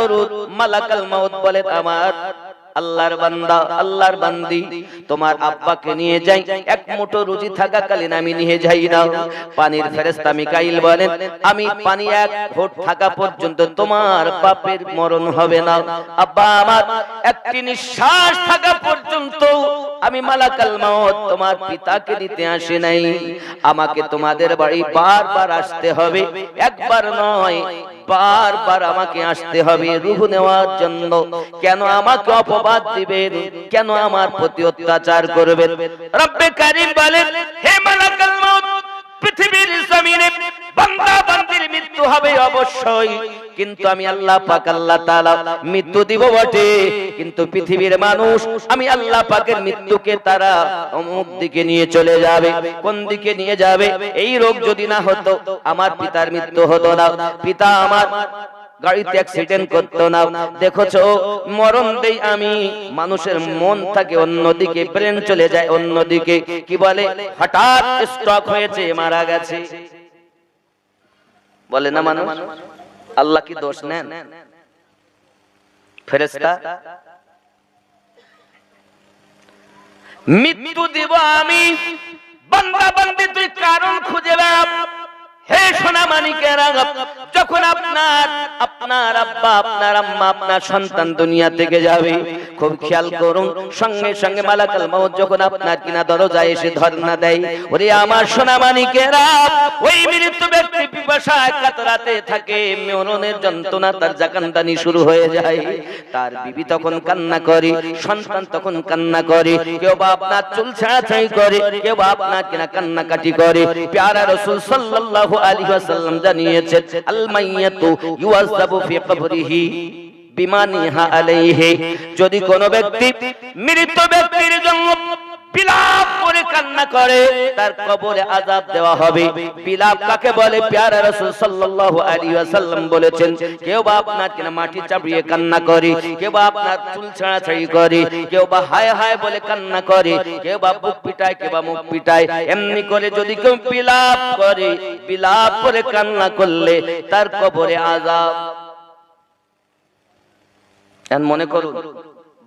করুন। মালাকাল মাউত বলেন, আমার আল্লাহর বান্দা, আল্লাহর বান্দি, তোমার আব্বাকে নিয়ে যাই, এক মুঠো রুজি থাকাকালীন আমি নিয়ে যাই না। পানির ফেরেশতা মিকাইল বলেন, আমি পানি এক ঘোট থাকা পর্যন্ত তোমার বাপের মরণ হবে না। আব্বা আমার একটি নিঃশ্বাস থাকা পর্যন্ত আমি মালাকাল মাউত তোমার পিতাকে নিতে আসি নাই। আমাকে তোমাদের বাড়ি বারবার আসতে হবে, একবার নয় বারবার আমাকে আসতে হবে রূহ নেওয়ার জন্য। কেন আমাকে অপবাদ দিবেন? কেন আমার প্রতি অত্যাচার করবেন? রব্বে কারীম বলেন, হে মালাকাল মাউত, পৃথিবীর জমিনে বান্দা বান্দির মৃত্যু হবে অবশ্যই, কিন্তু আমি আল্লাহ পাক আল্লাহ তাআলা মৃত্যু দিব বটে, কিন্তু পৃথিবীর মানুষ আমি আল্লাহ পাকের মৃত্যুকে তারা অমুক দিকে নিয়ে চলে যাবে। কোন দিকে নিয়ে যাবে? এই রোগ যদি না হতো আমার পিতার মৃত্যু হতো না, পিতা আমার গাড়িতে অ্যাক্সিডেন্ট করতো না। দেখছো মরণ দেই আমি, মানুষের মন থাকে অন্যদিকে, ব্রেন চলে যায় অন্যদিকে, কি বলে হঠাৎ স্ট্রোক হয়েছে, মারা গেছে, বলে না মানুষ। আল্লাহ কি দোষ নেন? ফেরেশতা মৃত্যু দিব আমি, বান্দা বান্দি তুই কারণ খুঁজে বেড়া। হে সোনা মানিকেরা, যখন আপনার আব্বা, আপনার আম্মা, আপনার সন্তান দুনিয়া থেকে যাবে, খুব খেয়াল করুন, সঙ্গে সঙ্গে মালাকাল মাউত যখন আপনার কিনা দরজায় এসে ধর্ণা দেয়, ওরে আমার সোনা মানিকেরা, ওই মৃত ব্যক্তি পিপাসায় কাতরাতে থাকে, মরণের যন্ত্রণা তার জাকান্দানি শুরু হয়ে যায়। তার বিবি তখন কান্না করে, সন্তান তখন কান্না করে, কেউ বা আপনার চুল ছাড়াছাড়ি করে, কেউ বা আপনার কিনা কান্নাকাটি করে। প্যারা রাসূল সাল্লাল্লাহু আলাইহি ওয়াসাল্লাম জানিয়েছেন, আল মাইয়াতু ইউযাবু ফি কবরিহি বিমা নিহা আলাইহি। যদি কোন ব্যক্তি মৃত ব্যক্তির জন্য বিলাপ করে কান্না করে, তার কবরে আযাব দেওয়া হবে। বিলাপ কাকে বলে? প্যারা রাসূল সাল্লাল্লাহু আলাইহি ওয়াসাল্লাম বলেছেন, কেউ বা আপনার কিনা মাটি চাপিয়ে কান্না করে, কেউ বা আপনার চুল ছাড়াছাড়ি করে, কেউ বা হায় হায় বলে কান্না করে, কেউ বা বুক পিটায়, কেউ বা মুখ পিটায়। এমনি করে যদি কেউ বিলাপ করে, বিলাপ করে কান্না করলে তার কবরে আযাব। এখন মনে করুন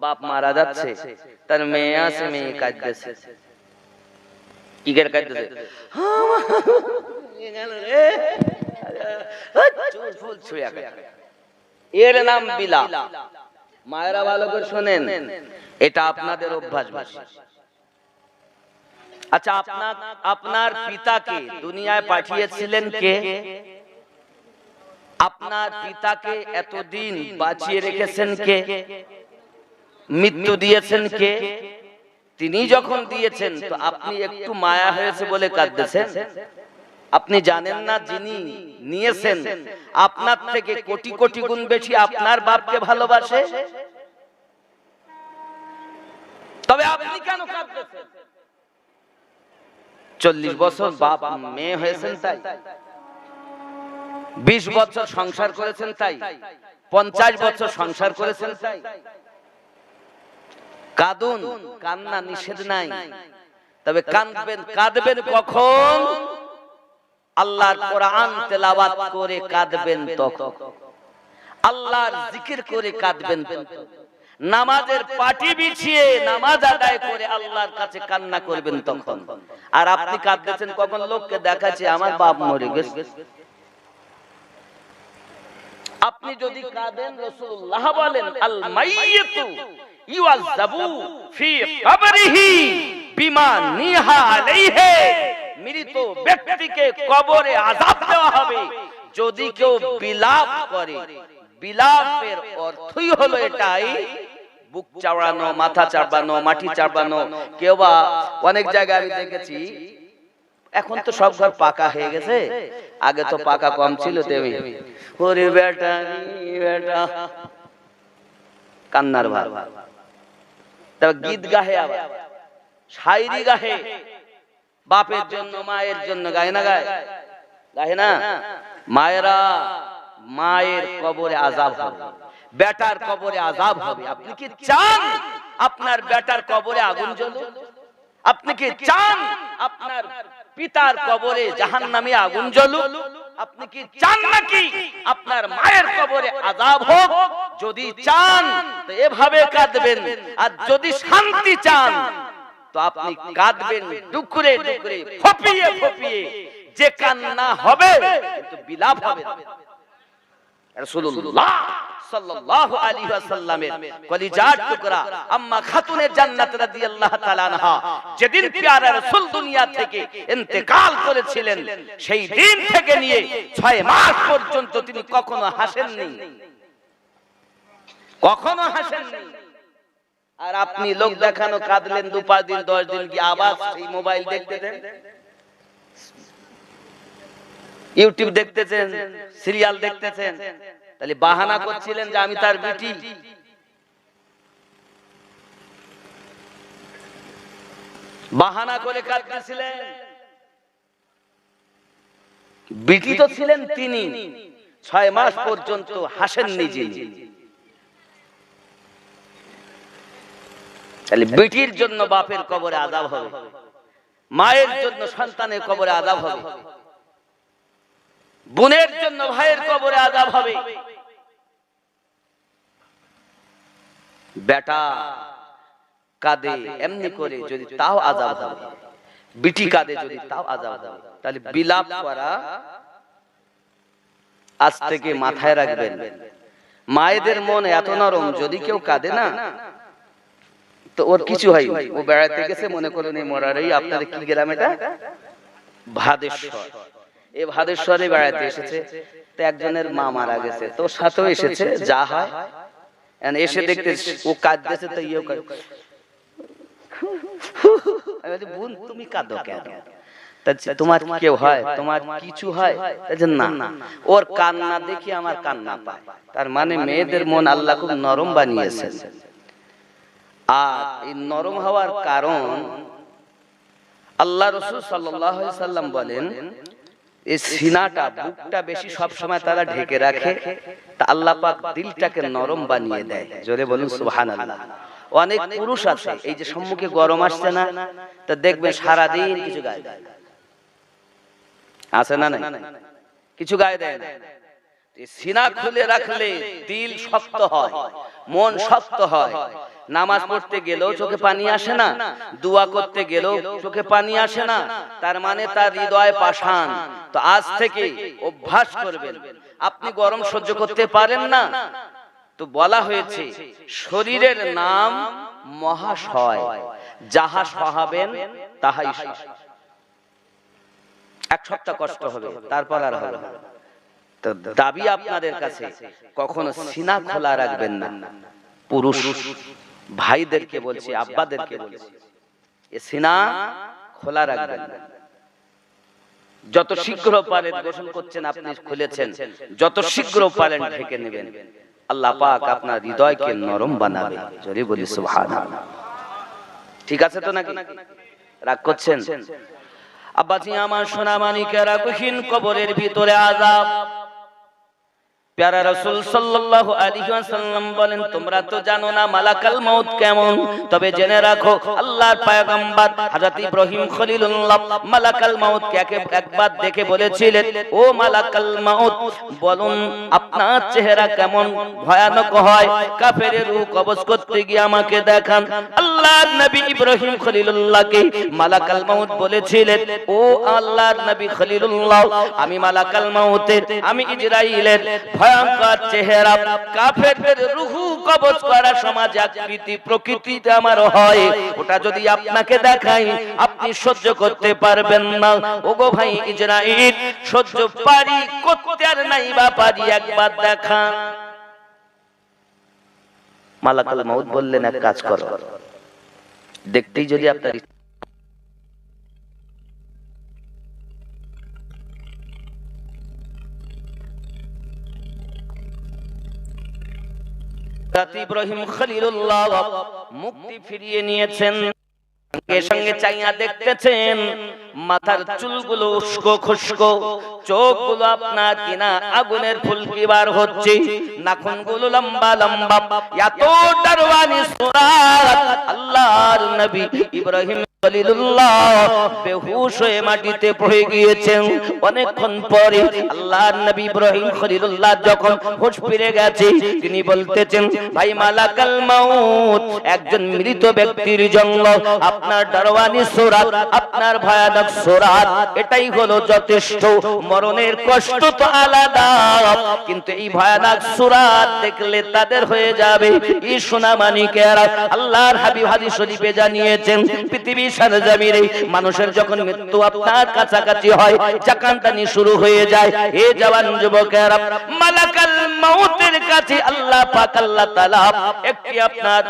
বাপ মারা যাচ্ছে, তার মেয়ে আছে, মেয়ে কাঁদতেছে, কি করে কাঁদতেছে? এর নাম বিলাপ। মায়েরা ভালো করে শোনেন, এটা আপনাদের অভ্যাস। আচ্ছা, আপনার পিতাকে দুনিয়ায় পাঠিয়েছিলেন কে? আপনার পিতাকে এতদিন বাঁচিয়ে রেখেছেন কে? মৃত্যু দিয়েছেন কে? তিনি যখন দিয়েছেন তো আপনি একটু মায়া হয়েছে বলে কাঁদতেছেন? আপনি জানেন না যিনি নিয়েছেন আপনার থেকে কোটি কোটি গুণ বেশি আপনার বাপকে ভালোবাসে? তবে আপনি কেন কাঁদতেছেন? 40 বছর বাপ মেয়ে হয়েছেন তাই, 20 বছর সংসার করেছেন তাই, 50 বছর সংসার করেছেন তাই। কাঁদুন, কান্না নিষেধ নাই, তবে কাঁদবেন কখন? আল্লাহর কোরআন তেলাওয়াত করে কাঁদবেন তখন, আল্লাহর জিকির করে কাঁদবেন তখন, নামাজের পাটি বিছিয়ে নামাজ আদায় করে আল্লাহর কাছে কান্না করবেন তখন। আর আপনি কাঁদতেছেন কখন? লোককে দেখাচ্ছে আমার বাপ মরে গেছে। আপনি যদি কাঁদেন, রাসূলুল্লাহ বলেন, আল মাইয়াতু ইউযাবু ফি কবরিহি বিমা নিহা আলাইহি। মৃত ব্যক্তিকে কবরে আযাব দেওয়া হবে যদি কেউ বিলাপ করে। বিলাপের অর্থই হলো এটাই, বুক চাপড়ানো, মাথা চাপড়ানো, মাটি চাপড়ানো। কেউ বা অনেক জায়গায় আমি দেখেছি, এখন তো সব ঘর পাকা হয়ে গেছে, আগে তো পাকা কম ছিল, তেমনি ওরে বেটা বেটা কান্নার ভাব। তবে গীত গাহে, আবার শায়রি গাহে, বাপের জন্য মায়ের জন্য গায় না? গায় না? মায়েরা, মায়ের কবরে আযাব হবে, বেটার কবরে আযাব হবে। আপনি কি চান আপনার বেটার কবরে আগুন জ্বলুক? আপনি কি চান আপনার পিতার কবরে জাহান্নামে আগুন জ্বলুক? আপনি কি চান নাকি আপনার মায়ের কবরে আযাব হোক? যদি চান তো এভাবে কাঁদবেন, আর যদি শান্তি চান তো আপনি কাঁদবেন ডুকরে ডুকরে, ফপিয়ে ফপিয়ে। যে কান্না হবে কিন্তু বিলাপ হবে না। রাসূলুল্লাহ সাল্লাল্লাহু আলাইহি ওয়াসাল্লামের কলিজার টুকরা আম্মা খাতুনে জান্নাত রাদিয়াল্লাহু তাআলা আনহা যেদিন প্যারা রাসূল দুনিয়া থেকে ইন্তেকাল করেছিলেন, সেই দিন থেকে নিয়ে 6 মাস পর্যন্ত তিনি কখনো হাসেননি, কখনো হাসেননি। আর আপনি লোক দেখানো কাঁদলেন 2-5 দিন 10 দিন, কি আবার সেই মোবাইল দেখতেছেন, ইউটিউব দেখতেছেন, সিরিয়াল দেখতেছেন, তাহলে বাহানা করছিলেন যে আমি তার বেটি। বাহানা করে কাঁদতেছিলেন। বেটি তো ছিলেন তিনি, 6 মাস পর্যন্ত হাসেননি যিনি। তাহলে বেটির জন্য বাপের কবরে আযাব হবে, মায়ের জন্য সন্তানের কবরে আযাব হবে, বোনের জন্য ভাইয়ের কবরে আযাব হবে। বেটা কাঁদে এমনি করে যদি তাও আযাব হবে, বিটি কাঁদে যদি তাও আযাব হবে। তাহলে বিলাপ করা আজ থেকে মাথায় রাখবেন। মায়েদের মন এত নরম, যদি কেউ কাঁদে না তো ওর কিছু হয়। ও বেড়াতে গেছে, মনে করেন এই মরারই আপনাদের কি গ্রাম এটা, ভাদেশ্বর। এই ভাদেশ্বরে বেড়াতে এসেছে, তো একজনের মা মারা গেছে, তো সাথেও এসেছে, যা হয় এসে দেখতে ও কাঁদতেছে, তো ইয়েও বোন তুমি কাঁদো কেন? তোমার কেউ হয়, তোমার কিছু হয় না? ওর কান্না দেখি আমার কান্না পায়। তার মানে মেয়েদের মন আল্লাহ খুব নরম বানিয়েছেন। আর এই নরম হওয়ার কারণ আল্লাহ রাসূল সাল্লাল্লাহু আলাইহি সাল্লাম বলেন, এই সিনাটা, বুকটা বেশি সব সময় তারা ঢেকে রাখে, তা আল্লাহ পাক দিলটাকে নরম বানিয়ে দেয়। জোরে বলুন সুবহানাল্লাহ। অনেক পুরুষ আছে, এই যে সম্মুখে গরম আসছে না, তা দেখবে সারা দিন কিছু গায়ে দেয়, আছে না নাই? কিছু গায়ে দেয় না। সিনা খুলে রাখলে দিল শক্ত হয়, মন শক্ত হয়। নামাজ পড়তে গেলেও চোখে পানি আসে না, দোয়া করতে গেলেও চোখে পানি আসে না, তার মানে তার হৃদয় পাষাণ। তো আজ থেকে অভ্যাস করবেন। আপনি গরম সহ্য করতে পারেন না, তো বলা হয়েছে শরীরের নাম মহাশয়, যাহা সহাবেন তাহাই। 1 সপ্তাহ কষ্ট হবে, তারপর আর হবে না। তো দাবি আপনাদের কাছে, কখনো সিনা খোলা রাখবেন না। পুরুষ ভাইদেরকে বলছি, আব্বাদেরকে বলছি, এ সিনা খোলা রাখবেন না। যত শীঘ্র পারেন, গোসল করছেন আপনি, খুলেছেন, যত শীঘ্র পারেন ঢেকে নেবেন। আল্লাহ পাক আপনার হৃদয়কে নরম বানাবে। জোরে বলি সুবহানাল্লাহ। ঠিক আছে তো নাকি? রাগ করছেন? আব্বাজি আমার সোনা মানিকেরা, কঠিন কবরের ভিতরে আযাব। প্যারা রাসূল সাল্লাল্লাহু আলাইহি ওয়াসাল্লাম বলেন, তোমরা তো জানো না মালাকাল মউত কেমন, তবে জেনে রাখো আল্লাহর পয়গম্বর হযরত ইব্রাহিম খলিলুল্লাহ মালাকাল মউত কে একবার দেখে বলেছিলেন, ও মালাকাল মউত, বলুন আপনার চেহারা কেমন ভয়ানক হয়, কাফেরের রূহ কবজ করতে গিয়ে আমাকে দেখান। আল্লাহর নবী ইব্রাহিম খলিলুল্লাহকে মালাকাল মউত বলেছিলেন, ও আল্লাহর নবী খলিলুল্লাহ, আমি মালাকাল মউতের, আমি ইসরাইলের ভয়ঙ্কর চেহারা, কাফেরদের রূহ কবজ করা সমাজ আকৃতি প্রকৃতিতে আমার হয়, ওটা যদি আপনাকে দেখাই আপনি সহ্য করতে পারবেন না। ওগো ভাই ইসরাইল, সহ্য পারি করতে আর নাই বা পারি, একবার দেখান। মালাকাল মউত বললেন, এক কাজ করো, দেখতেই যদি আপনার ইব্রাহিম খলিলুল্লাহ মুক্তি ফিরিয়ে নিয়েছেন, সঙ্গে সঙ্গে চাইয়া দেখতেছেন মাথার চুলগুলো উস্কো খুস্কো, চোখগুলো আপনার কিনা আগুনের ফুলকি বার হচ্ছে, নাখুনগুলো লম্বা লম্বা, এত দারওয়ানি সুরাত আল্লাহর নবী ইব্রাহিম খলিলুল্লাহ বেহুশ হয়ে মাটিতে পড়ে গিয়েছেন। অনেকক্ষণ পরে আল্লাহর নবী ইব্রাহিম খলিলুল্লাহ যখন হুঁশ ফিরে গেছে, তিনি বলতেছেন, ভাই মালাকাল মাউত, একজন মৃত ব্যক্তির জন্য আপনার দারওয়ানি সূরাত, আপনার ভয়ানক সূরাত, এটাই হলো যথেষ্ট। মরণের কষ্ট তো আলাদা, কিন্তু এই ভয়ানক সূরাত দেখলে তাদের হয়ে যাবে। এই সোনামানিকেরা, আল্লাহর হাবিব হাদিস শরীফে জানিয়েছেন, পৃথিবীর সরজমিনে মানুষের যখন মৃত্যু আপনার কাছাকাছি হয়, জাকানটানি শুরু হয়ে যায়, এ জওয়ান যুবকেরা, মালাকাল মাউতের কাছে আল্লাহ পাক আল্লাহ তাআলা একটি আপনার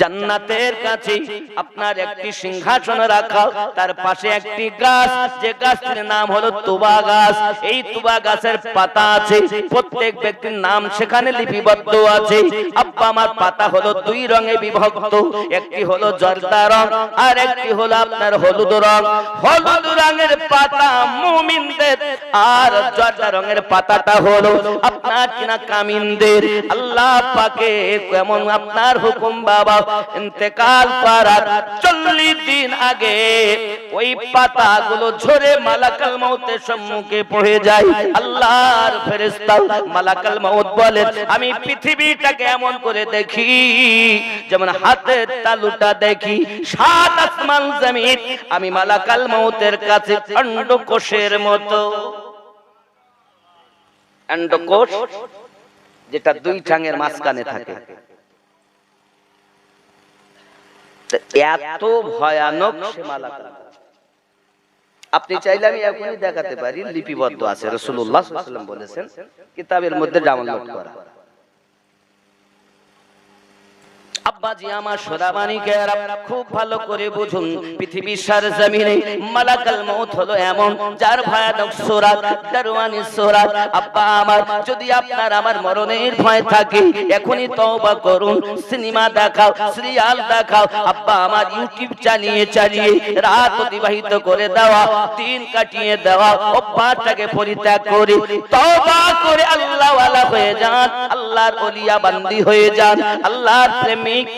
জান্নাতের কাছে আপনার একটি সিংহাসন রাখা, তার পাশে একটি গাছ, যে গাছের নাম হলো তুবা গাছ। এই তুবা গাছের পাতা আছে, প্রত্যেক ব্যক্তির নাম সেখানে লিপিবদ্ধ আছে। আব্বা আমার পাতা হলো দুই রঙে বিভক্ত, একটি হলো জর্দা রং আর একটি হলো আপনার হলুদ রং। হলুদ রঙের পাতা মুমিনদের, আর জর্দা রঙের পাতাটা হলো আপনার কিনা কামিনদের। আল্লাহ পাকে কেমন আপনার হুকুম বাবা, ইন্তেকাল করার 40 দিন আগে ওই পাতাগুলো ঝরে মালাকাল মাউতের সম্মুখে পড়ে যায়। আল্লাহর ফেরেশতা মালাকাল মাউত বলেন, আমি পৃথিবীটাকে এমন করে দেখি যেমন হাতের তালুটা দেখি, 7 আসমান জমিন আমি মালাকাল মাউতের কাছে অন্ডকোষের মতো। অন্ডকোষ যেটা দুই ঠ্যাঙের মাঝখানে থাকে, এত ভয়ানক সে মালাকাল। আপনি চাইলে আমি এখনই দেখাতে পারি, লিপিবদ্ধ আছে, রাসূলুল্লাহ সাল্লাল্লাহু আলাইহি ওয়াসাল্লাম বলেছেন, কিতাবের মধ্যে ডাউনলোড করা। আব্বাজি আমার সোনামানিকেরা, খুব ভালো করে বুঝুন, পৃথিবীর সরজমিনে মালাকাল মাউত হলো এমন, যার ভয়ানক সূরাত, দারওয়ানি সূরাত। আব্বা আমার, যদি আপনার আমার মরণের ভয় থাকে, এখনই তওবা করুন। সিনেমা দেখাও, সিরিয়াল দেখাও, আব্বা আমার ইউটিউব চালিয়ে রাত অতিবাহিত করে দেওয়া, দিন কাটিয়ে দেওয়া অভ্যাসটাকে পরিত্যাগ করে তওবা করে আল্লাহ ওয়ালা হয়ে যান, আল্লাহর ওলিয়া বান্দি হয়ে যান, আল্লাহর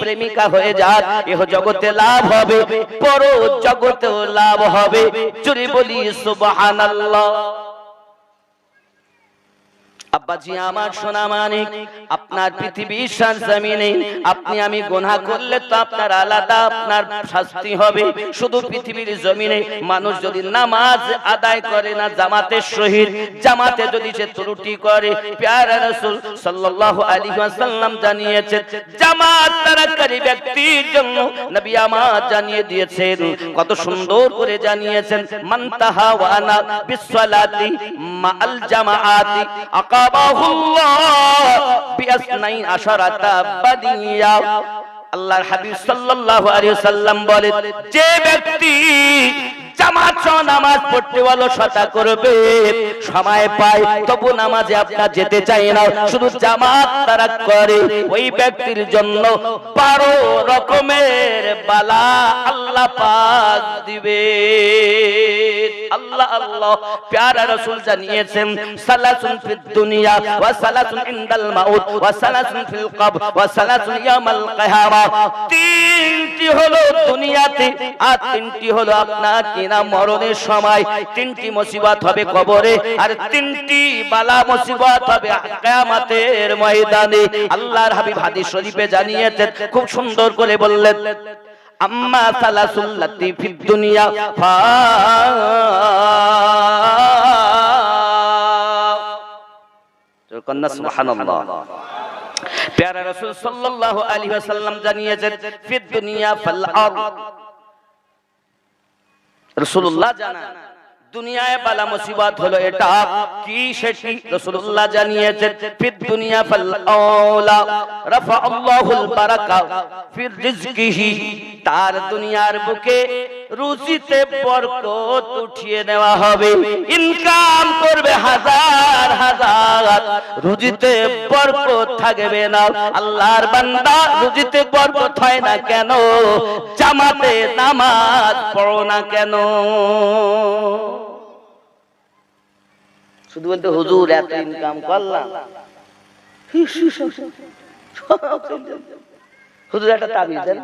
প্রেমিকা হয়ে যান। এহ জগতে লাভ হবে, পর জগতেও লাভ হবে। জোরে বলি সুবহানাল্লাহ। আব্বাজি আমার সোনা মানিক, আপনার পৃথিবীর সরজমিনে আপনি আমি গুনাহ করলে তো আপনার আলাদা আপনার শাস্তি হবে। শুধু পৃথিবীর জমিনে মানুষ যদি নামাজ আদায় করে না জামাতের সহিত, জামাতে যদি সে ত্রুটি করে, প্যারা রাসূল সাল্লাল্লাহু আলাইহি ওয়াসাল্লাম জানিয়েছেন, জামাত তারাকারী ব্যক্তির জন্য নবী আমার জানিয়ে দিয়েছেন, কত সুন্দর করে জানিয়েছেন, মান তাহাওয়ানা বিসসালাতি মাআল জামাআতি আল্লাহর হাবিব সাল্লাল্লাহু আলাইহি ওয়াসাল্লাম বলেন, যে ব্যক্তি জামাত সহ নামাজ পড়তে অলসতা করবে, সময় পায় তবু নামাজে আপনার যেতে চায় না, শুধু জামাত তারা করে, ওই ব্যক্তির জন্য 12 রকমের বালা আল্লাহ পাক দিবে। আল্লাহ আল্লাহ, প্যারা রাসূল জানিয়েছেন, সালাসুন ফিদ দুনিয়া ওয়া সালাসুন ইনদাল মাউত ওয়া সালাসুন ফিল কবর ওয়া সালাসুন ইয়াউমাল কিয়ামা। তিনটি হলো দুনিয়াতে, আর তিনটি হলো আপনার কিনা মরণের সময়। তিনটি মুসিবত হবে কবরে, আর তিনটি বালা মুসিবত হবে কিয়ামতের ময়দানে। আল্লাহর হাবিব হাদিস শরীফে জানিয়েছেন, খুব সুন্দর করে বললেন, আম্মা সালাসুল লাতি ফিদ দুনিয়া ফা কন্না সুবহানাল্লাহ। প্যারা রাসূল সাল্লাল্লাহু আলাইহি ওয়াসাল্লাম জানিয়েছেন, ফিদ দুনিয়া ফাল আরদ। রাসূলুল্লাহ জানান দুনিয়ায় বালা মুসিবত হলো এটা কি, সেটি রাসূলুল্লাহ জানিয়েছেন, ফিদ দুনিয়া ফাল আওলা রাফা আল্লাহুল বারাকা ফির রিজকিহি। তার দুনিয়ার বুকে রুজিতে বরকত উঠিয়ে নেওয়া হবে। ইনকাম করবে হাজার হাজার, রুজিতে বরকত থাকবে না। আল্লাহর বান্দা, রুজিতে বরকত হয় না কেন? জামাতে নামাজ পড়ো না কেন? শুধু বলতে হুজুর এত ইনকাম করলাম, হুজুর একটা তাবিজ দেন,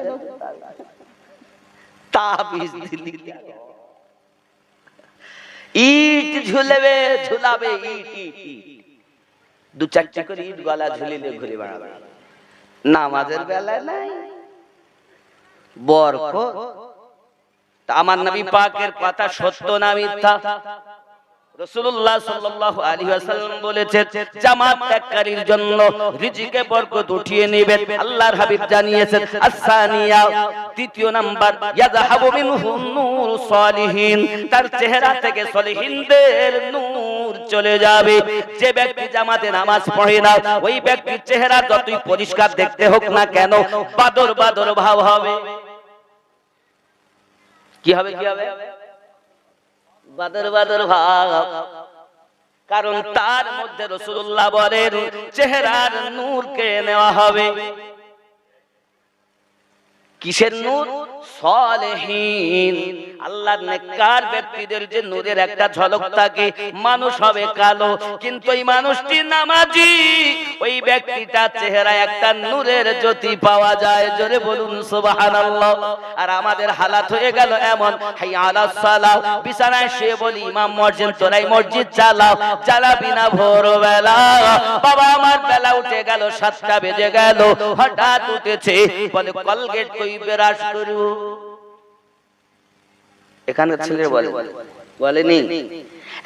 তাবিজ দিলি, ইট ঝুলবে, ঝুলাবে ইট, দু চারটি করে ইট গলা ঝুলিলে ঘুরে বেড়াবে। নামাজের বেলায় নাই বরকত। আমার নবী পাকের কথা সত্য না মিথ্যা? রাসূলুল্লাহ সাল্লাল্লাহু আলাইহি ওয়াসাল্লাম বলেছেন, জামাত ত্যাগকারীর জন্য রিজিকে বরকত উঠিয়ে নেবে। আল্লাহর হাবিব জানিয়েছেন, আস-সানিয়া, তৃতীয় নাম্বার, ইয়াযহাবু মিনহু নূর সালিহিন, তার চেহারা থেকে সলিহিনদের নূর চলে যাবে। যে ব্যক্তি জামাতে নামাজ পড়ে না, ওই ব্যক্তির চেহারা যতই পরিষ্কার দেখতে হোক না কেন, বাদর বাদর ভাব হবে। কি হবে? কি হবে? বাদর বাদর ভাব। কারণ তার মধ্যে রাসূলুল্লাহ বলেন, চেহারার নূরকে নেওয়া হবে। কিসের নূর? সালেহীন, আল্লাহর নেককার ব্যক্তিদের যে নূরের একটা ঝলক থাকে। মানুষ হবে কালো, কিন্তু এই মানুষটি নামাজি, ওই ব্যক্তিটার চেহারায় একটা নূরের জ্যোতি পাওয়া যায়। জোরে বলুন সুবহানাল্লাহ। আর আমাদের হালাত হয়ে গেল এমন, হাইয়া আলাস সালাহ, বিছানায় শুয়ে বলি, ইমাম মসজিদ তোরাই মসজিদ চালাও, চালাবি না ভোরবেলা। বাবা আমার বেলা উঠে গেল, 7টা বেজে গেল, হঠাৎ উঠেছে, বলে কলগেট কই বেরাস করু। এখানে ছেলে বলেনি।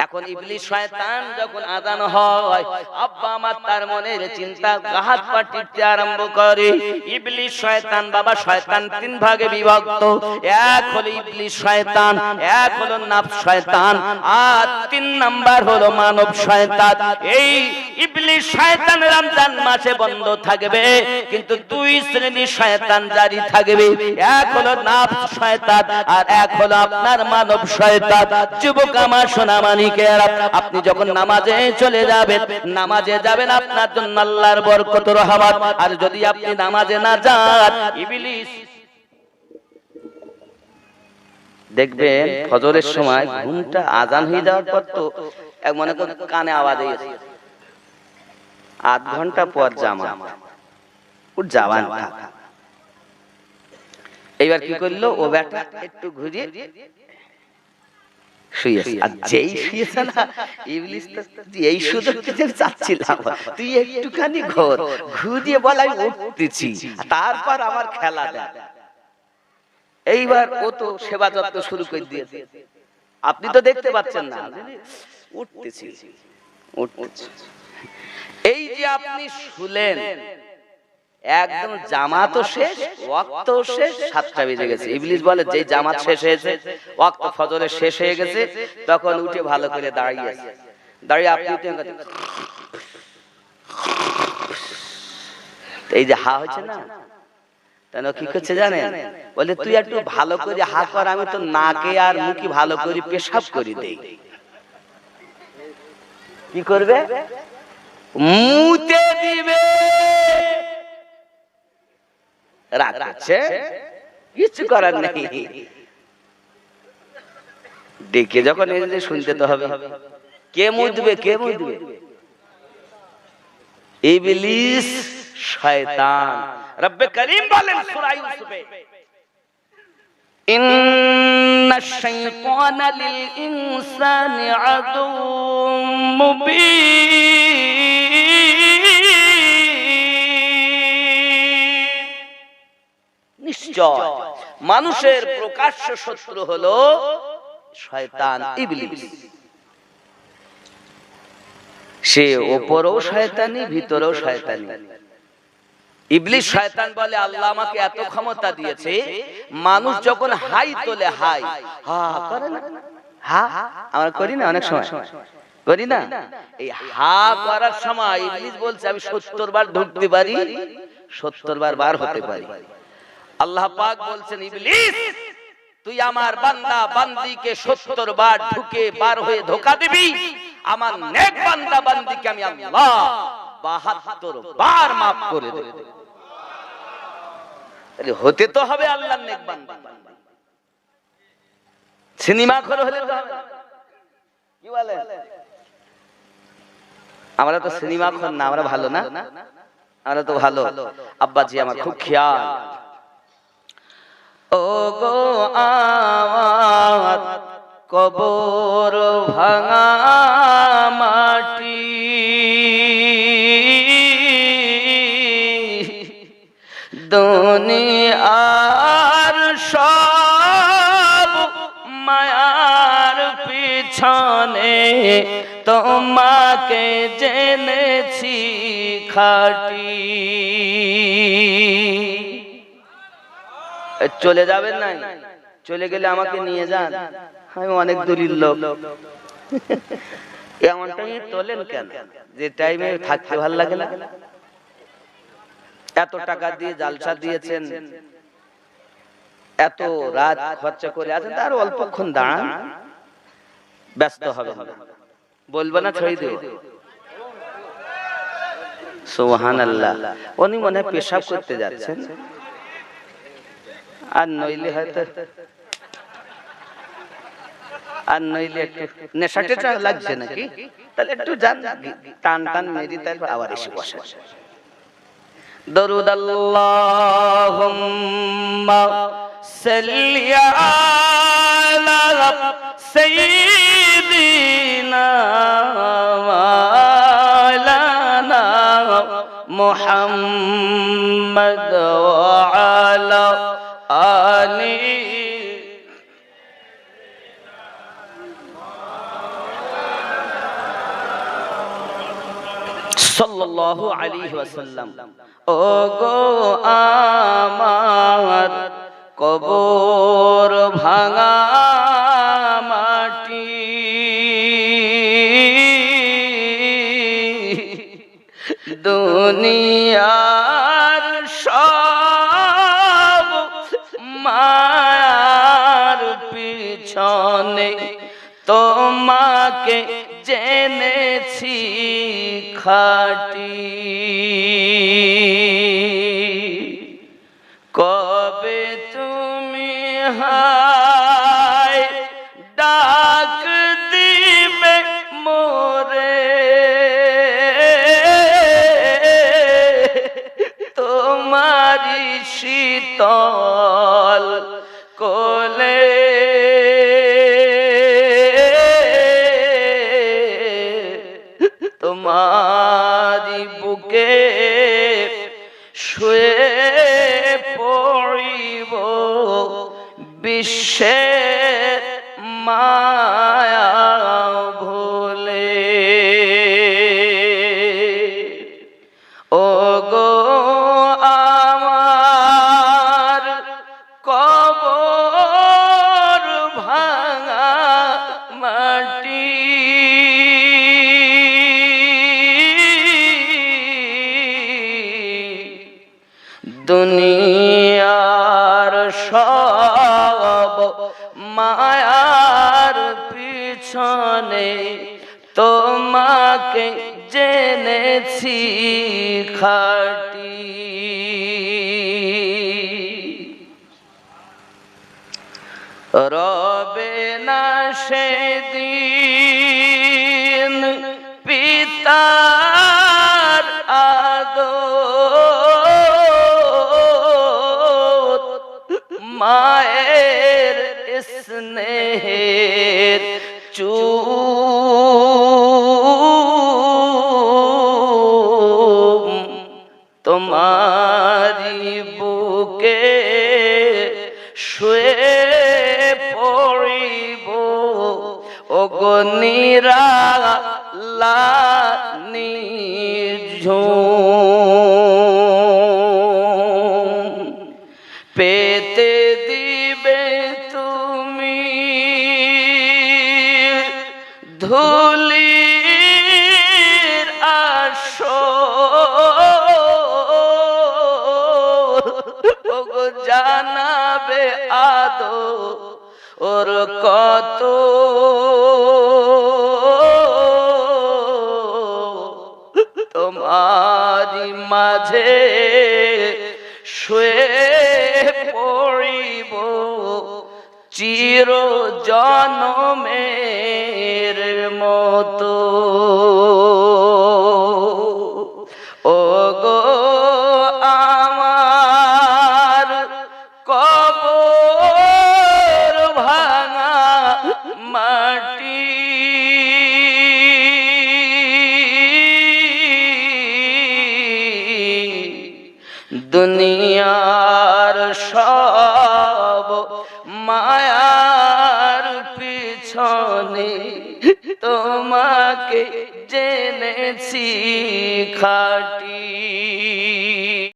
এখন ইবলিস শয়তান যখন আযান হয়, আব্বা আমার তার মনের চিন্তা হাত পা টিপতে আরম্ভ করে। ইবলিস শয়তান, বাবা শয়তান 3 ভাগে বিভক্ত। এক হলো ইবলিস শয়তান, এক হলো নাফস শয়তান, আর 3 নাম্বার হলো মানব শয়তান। এই ইবলিস শয়তান রমজান মাসে বন্ধ থাকবে, কিন্তু 2 শ্রেণীর শয়তান জারি থাকবে। এক হলো নাফস শয়তান, আর এক হলো আপনার মানব শয়তান। যুবক আমার সোনা মানিকেরা, আপনি যখন নামাজে চলে যাবেন, নামাজে যাবেন আপনার জন্য আল্লাহর বরকত রহমত। আর যদি আপনি নামাজে না যান, ইবলিস দেখবেন ফজরের সময় ঘুমটা আজান হয়ে যাওয়ার পর তো এক মনে করেন কানে আওয়াজ এসে, আধ ঘন্টা পর জামাত, ওর জাওয়ান থাকা। এইবার কি করলো, ও ব্যাটা একটু ঘুরিয়ে শুয়েছে। আর যেই শুয়েছে না, ইবলিস তো এই সুযোগটা চাচ্ছিলাম, তুই একটুখানি ঘুরিয়ে বলাই উঠতেছি, তারপর আমার খেলা দেয়। এইবার ও তো সেবা যত্ন শুরু করে দিয়েছে, আপনি তো দেখতে পাচ্ছেন না, উঠতেছি উঠতেছি। এই যে আপনি শুলেন, একদম জামাত শেষ, ওয়াক্ত শেষ, 7টা বেজে গেছে। ইবলিস বলে, যেই জামাত শেষ হয়েছে, ওয়াক্ত ফজরের শেষ হয়ে গেছে, তখন উঠে ভালো করে দাঁড়িয়ে আছে। দাঁড়িয়ে আপনি এই যে হা হচ্ছে না, তাহলে কি করছে জানেন? বলে, তুই একটু ভালো করে হা কর, আমি তো নাকে আর মুখে ভালো করে পেশাব করে দেই। কি করবে? মুতে দিবে। রাখছে, কিছু করার নেই। ডেকে যখন এসে শুনতে তো হবে। কে মুতবে? কে মুতবে? ইবলিস শয়তান। রব্বে করিম বলেন সূরা ইউসুফে, ইন্নাশ শাইতানা লিল ইনসানি আদুউম মুবিন। নিশ্চয় মানুষের প্রকাশ্য শত্রু হলো শয়তান ইবলিস। সে উপরেও শয়তানি, ভিতরেও শয়তানি। ইবলিস শয়তান বলে, আল্লাহ আমাকে এত ক্ষমতা দিয়েছে, মানুষ যখন হাই তোলে, হাই হা করে না, হা আমরা করি না, অনেক সময় করি না, এই হা করার সময় ইবলিস বলছে, আমি 70 বার ঢুকতে পারি, 70 বার বার হতে পারি। আল্লাহ পাক বলছেন, ইবলিস তুই আমার বান্দা বান্দিকে 70 বার ঢুকে বার হয়ে ধোঁকা দিবি, আমার নেক বান্দা বান্দিকে আমি আল্লাহ 72 বার maaf করে দেব। তাহলে হতে তো হবে আল্লাহর নেক বান্দা। সিনেমা খোর হলে তো হবে, কি বলে? আমরা তো সিনেমা খোর না, আমরা ভালো না, আমরা তো ভালো। আব্বাজি আমার খুব খেয়াল। ও গো আমার কবর ভাঙা মাটি, দুনিয়ার সব মায়ার পিছনে তোমাকে জেনেছি খাঁটি। চলে যাবেন না, চলে গেলে আমাকে নিয়ে যান, আমি অনেক দূরের লোক। এমনটা তোলেন কেন? যে টাইমে থাকতে ভালো লাগে না? এত টাকা দিয়ে জালসা দিয়েছেন, এত রাত খরচা করে আছেন, তার অল্পক্ষণ দাঁড়ান, ব্যস্ত হবে, বলবো না ছড়িয়ে দেব। সুবহানাল্লাহ। উনি মনে হয় পেশাব করতে যাচ্ছেন, আর নইলে হয়তো একটু নেশা টেশা লাগছে নাকি, তাহলে একটু যান, টান টান মেরি, তারপর আবার এসে বসে। দরুদ আল্লাহুম্মা সাল্লি আলা সাইয়্যিদিনা মাওলানা মুহাম্মদ ওয়া আলা আলি সাল্লাল্লাহু আলাইহি ওয়াসাল্লাম। ও গো আমার কবর ভাঙা মাটি, দুনিয়ার সব মায়ার পিছনে তোমাকে জেনেছি খাঁটি। কবে তুমি হায় ডাক দিবে মোরে, তোমারি শীতল কোলে, তোমারি বুকে শুয়ে পড়িব বিশ্বের মায়া ভুলে। ও গো আমার কবর ভাঙা মাটি, দুনিয়ার সব মায়ার পিছনে তোমাকে জেনেছি খাঁটি। রবে না সেদিন পিতার আদর, মায়ের স্নেহের চুম, তোমারি বুকে শুয়ে পড়িব ওগো নিরালানি ঝুম, পেতে দিবে তুমি ধুলির আসর, ওগো জানাবে আদো ওর কত, তোমারি মাঝে শুয়ে পড়িব চির জনমের মতো। ও গো আমার কবর খাটি দুনিয়ার সব মায়ার পিছনে তোমাকে জেনেছি খাটি